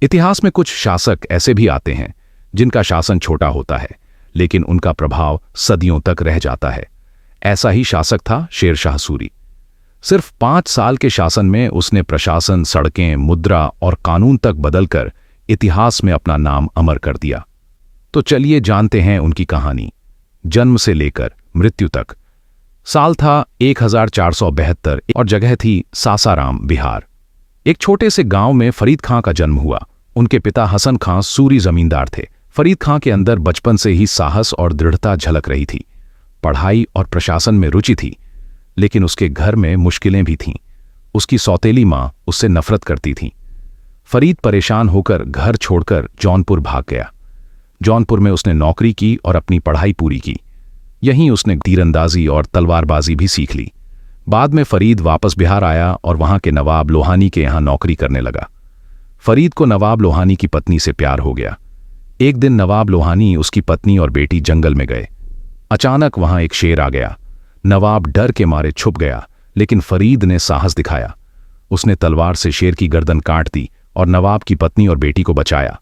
इतिहास में कुछ शासक ऐसे भी आते हैं जिनका शासन छोटा होता है, लेकिन उनका प्रभाव सदियों तक रह जाता है। ऐसा ही शासक था शेर शाह सूरी। सिर्फ 5 साल के शासन में उसने प्रशासन, सड़कें, मुद्रा और कानून तक बदलकर इतिहास में अपना नाम अमर कर दिया। तो चलिए जानते हैं उनकी कहानी, जन्म से लेकर मृत्यु तक। साल था 1472 और जगह थी सासाराम, बिहार। एक छोटे से गांव में फरीद खां का जन्म हुआ। उनके पिता हसन खां सूरी जमींदार थे। फरीद खां के अंदर बचपन से ही साहस और दृढ़ता झलक रही थी। पढ़ाई और प्रशासन में रुचि थी, लेकिन उसके घर में मुश्किलें भी थीं। उसकी सौतेली मां उससे नफरत करती थी। फरीद परेशान होकर घर छोड़कर जौनपुर भाग गया। जौनपुर में उसने नौकरी की और अपनी पढ़ाई पूरी की। यहीं उसने तीरंदाजी और तलवारबाजी भी सीख ली। बाद में फरीद वापस बिहार आया और वहां के नवाब लोहानी के यहां नौकरी करने लगा। फरीद को नवाब लोहानी की पत्नी से प्यार हो गया। एक दिन नवाब लोहानी, उसकी पत्नी और बेटी जंगल में गए। अचानक वहां एक शेर आ गया। नवाब डर के मारे छुप गया, लेकिन फरीद ने साहस दिखाया। उसने तलवार से शेर की गर्दन काट दी और नवाब की पत्नी और बेटी को बचाया।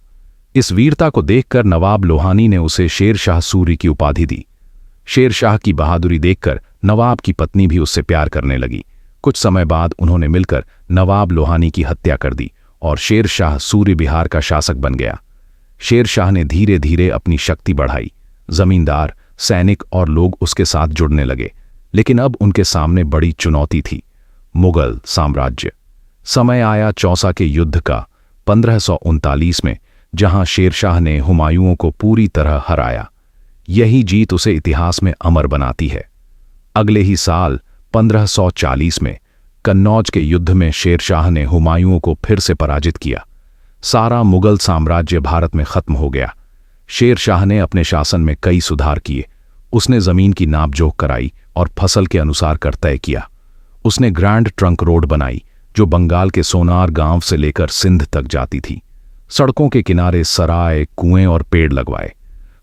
इस वीरता को देखकर नवाब लोहानी ने उसे शेर शाह सूरी की उपाधि दी। शेर शाह की बहादुरी देखकर नवाब की पत्नी भी उससे प्यार करने लगी। कुछ समय बाद उन्होंने मिलकर नवाब लोहानी की हत्या कर दी और शेर शाह सूरी बिहार का शासक बन गया। शेर शाह ने धीरे धीरे अपनी शक्ति बढ़ाई। जमींदार, सैनिक और लोग उसके साथ जुड़ने लगे, लेकिन अब उनके सामने बड़ी चुनौती थी, मुगल साम्राज्य। समय आया चौसा के युद्ध का 1539 में, जहां शेर शाह ने हुमायूं को पूरी तरह हराया। यही जीत उसे इतिहास में अमर बनाती है। अगले ही साल 1540 में कन्नौज के युद्ध में शेर शाह ने हुमायूं को फिर से पराजित किया। सारा मुगल साम्राज्य भारत में खत्म हो गया। शेर शाह ने अपने शासन में कई सुधार किए। उसने जमीन की नापजोख कराई और फसल के अनुसार कर तय किया। उसने ग्रैंड ट्रंक रोड बनाई, जो बंगाल के सोनार गांव से लेकर सिंध तक जाती थी। सड़कों के किनारे सराय, कुएं और पेड़ लगवाए।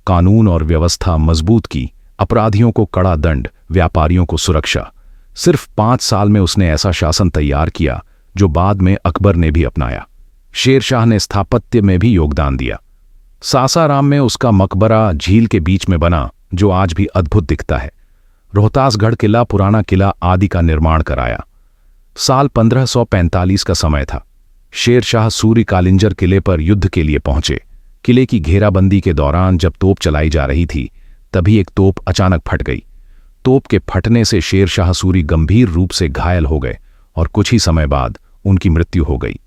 कानून और व्यवस्था मजबूत की। अपराधियों को कड़ा दंड, व्यापारियों को सुरक्षा। सिर्फ 5 साल में उसने ऐसा शासन तैयार किया जो बाद में अकबर ने भी अपनाया। शेर शाह ने स्थापत्य में भी योगदान दिया। सासाराम में उसका मकबरा झील के बीच में बना, जो आज भी अद्भुत दिखता है। रोहतासगढ़ किला, पुराना किला आदि का निर्माण कराया। साल 1545 का समय था। शेर शाह सूरी कालिंजर किले पर युद्ध के लिए पहुंचे। किले की घेराबंदी के दौरान जब तोप चलाई जा रही थी, तभी एक तोप अचानक फट गई। तोप के फटने से शेर शाह सूरी गंभीर रूप से घायल हो गए और कुछ ही समय बाद उनकी मृत्यु हो गई।